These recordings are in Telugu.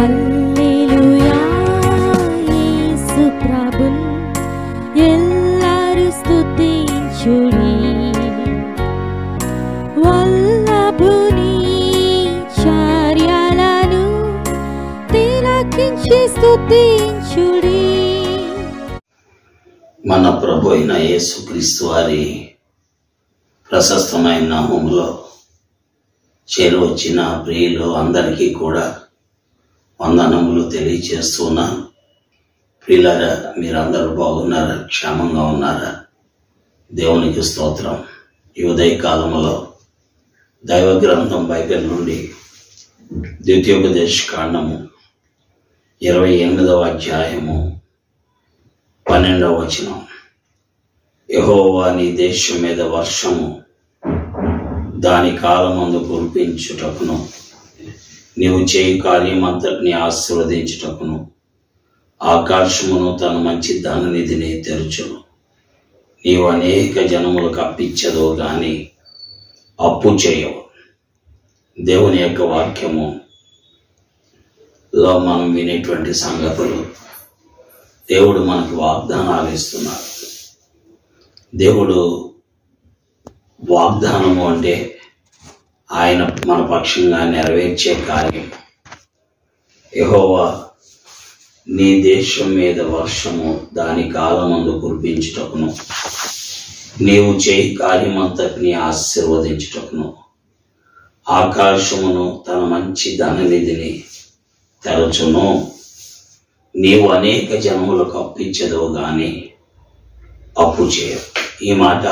హల్లెలూయా యేసు ప్రభున్ ఎల్లరు స్తుతించుడి వల్లభుని చర్యలను తిలకించి స్తుతించుడి. మన ప్రభు అయిన యేసుక్రీస్తు వారి ప్రశస్తమైన నామములో చేరువచ్చిన ప్రియులు అందరికీ కూడా వందనములు తెలియచేస్తున్నా. ప్రియులారా, మీరందరూ బాగున్నారా? క్షేమంగా ఉన్నారా? దేవునికి స్తోత్రం. ఈ ఉదయ కాలంలో దైవ గ్రంథం బైబిల్ నుండి ద్వితీయోపదేశ కాండము 28వ అధ్యాయము 12వ వచనం. యెహోవా నీ దేశం మీద వర్షము దాని కాలమందు కురిపించుటకును నీవు చేయు కార్యమంతటిని ఆశీర్వదించుటకును ఆకాశమును తన మంచి ధననిధిని తెరుచును. నీవు అనేక జనములకు అప్పిచ్చదో గాని అప్పు చేయవు. దేవుని యొక్క వాక్యములో మనం వినేటువంటి సంగతులు దేవుడు మనకు వాగ్దానాలు ఇస్తున్నాడు. దేవుడు వాగ్దానము అంటే ఆయన మన పక్షంగా నెరవేర్చే కార్యం. యెహోవా నీ దేశం మీద వర్షము దాని కాలమందు కురిపించుటకును నీవు చేయి కార్యమంతటిని ఆశీర్వదించుటకును ఆకాశమును తన మంచి ధననిధిని తెరచును. నీవు అనేక జనములకు అప్పిచ్చదో గాని అప్పు చేయవు. ఈ మాట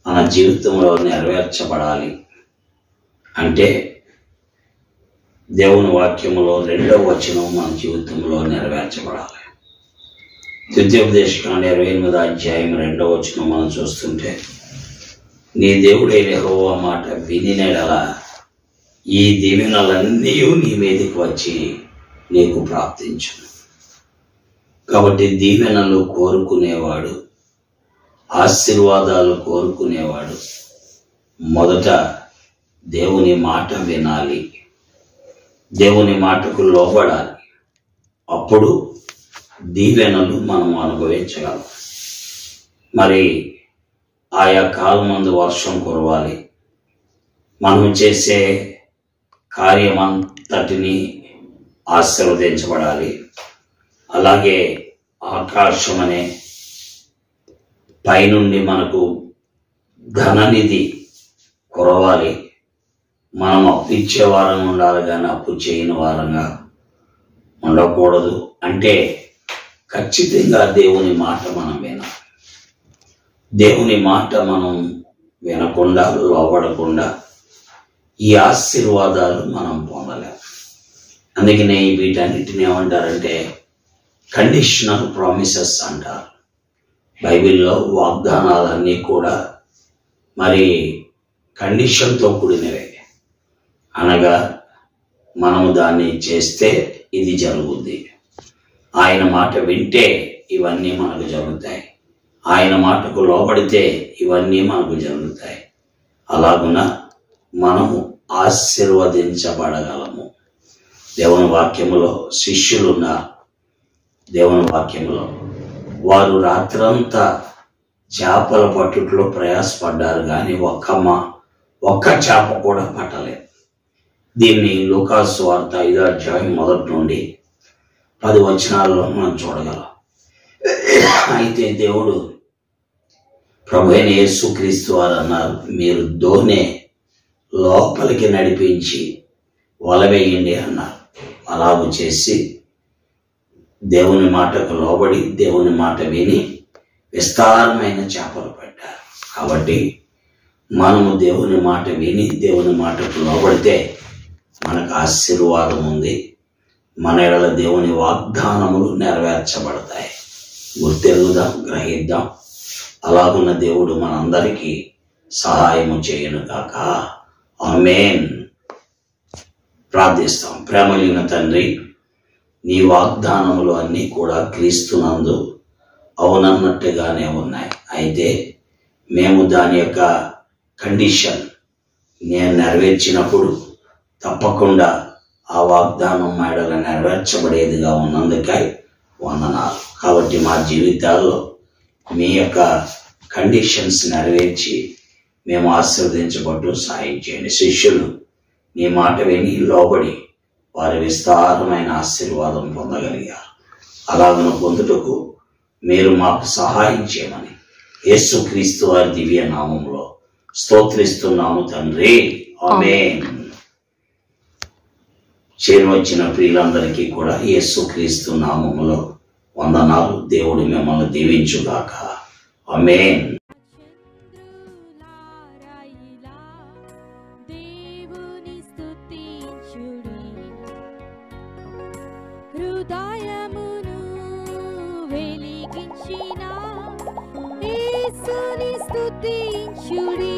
మన జీవితంలో నెరవేర్చబడాలి అంటే దేవుని వాక్యములో 2వ వచనం మన జీవితంలో నెరవేర్చబడాలి. ద్వితీయోపదేశ కాండం 28వ అధ్యాయం 2వ వచనం మనం చూస్తుంటే, నీ దేవుడైన యెహోవా మాట వినినెడల ఈ దీవెనలన్నీ నీ మీదకి వచ్చి నీకు ప్రాప్తించును. కాబట్టి దీవెనలు కోరుకునేవాడు, ఆశీర్వాదాలు కోరుకునేవాడు మొదట దేవుని మాట వినాలి, దేవుని మాటకు లోబడాలి. అప్పుడు దీవెనలు మనం అనుభవించగలం. మరి ఆయా కాలమందు వర్షం కురవాలి. మనం చేసే కార్యమంతటిని ఆశీర్వదించబడాలి. అలాగే ఆకాశం అనే పైనుండి మనకు ధననిధి కురవాలి. మనం అప్పు ఇచ్చే వారంగా ఉండాలి కానీ అప్పు చేయని వారంగా ఉండకూడదు. అంటే ఖచ్చితంగా దేవుని మాట మనం వినాలి. దేవుని మాట మనం వినకుండా, లోబడకుండా ఈ ఆశీర్వాదాలు మనం పొందలేం. అందుకనే వీటన్నిటిని ఏమంటారంటే కండిషనల్ ప్రామిసెస్ అంటారు. బైబిల్లో వాగ్దానాలన్నీ కూడా మరి కండిషన్తో కూడినవే. అనగా మనము దాన్ని చేస్తే ఇది జరుగుద్ది, ఆయన మాట వింటే ఇవన్నీ మనకు జరుగుతాయి, ఆయన మాటకు లోబడితే ఇవన్నీ మనకు జరుగుతాయి. అలాగున మనము ఆశీర్వదించబడగలము. దేవుని వాక్యములో శిష్యులున్నారు. దేవుని వాక్యములో వారు రాత్రంతా చేపల పట్టుట్లో ప్రయాసపడ్డారు కానీ ఒక్క చేప కూడా పట్టలేదు. దీన్ని లూకాసు వార్త 5వ అధ్యాయం 1 నుండి 10 వచనాల్లో మనం చూడగలం. అయితే దేవుడు ప్రభు అయిన యేసుక్రీస్తు వారు అన్నారు, మీరు దోణి లోపలికి నడిపించి వల వేయండి అన్నారు. అలాగూ చేసి దేవుని మాటకు లోబడి దేవుని మాట విని విస్తారమైన చేపలు పట్టారు. కాబట్టి మనము దేవుని మాట విని దేవుని మాటకు లోబడితే మనకు ఆశీర్వాదం ఉంది. మన ఎడల దేవుని వాగ్దానములు నెరవేర్చబడతాయి. గుర్తెరుగుదాం, గ్రహిద్దాం. అలాగున్న దేవుడు మనందరికీ సహాయము చేయను గాక. ఆమేన్. ప్రార్థిస్తాం. ప్రేమలిగిన తండ్రి, నీ వాగ్దానములు అన్నీ కూడా క్రీస్తునందు అవునన్నట్టుగానే ఉన్నాయి. అయితే మేము దాని యొక్క కండిషన్ నేను నెరవేర్చినప్పుడు తప్పకుండా ఆ వాగ్దానం మేడల నెరవేర్చబడేదిగా ఉన్నందుకై వందనాలు. కాబట్టి మా జీవితాల్లో మీ యొక్క కండిషన్స్ నెరవేర్చి మేము ఆశీర్వదించబట్టు సాయం చేయండి. శిష్యులు నీ మాట విని లోబడి వారి విస్తారమైన ఆశీర్వాదం పొందగలిగారు. అలాగను పొందుటకు మీరు మాకు సహాయం చేయమని యేసుక్రీస్తు వారి దివ్య నామంలో స్తోత్రిస్తున్నాము తండ్రి. ఆమేన్. చేరువచ్చిన ప్రియులందరికీ కూడా యేసుక్రీస్తు నామములో వందనాలు. దేవుడు మిమ్మల్ని దీవించుగాక. ఆమేన్. దేవుని స్తుతించుడి, హృదయమును వెలిగించిన యేసుని స్తుతించుడి.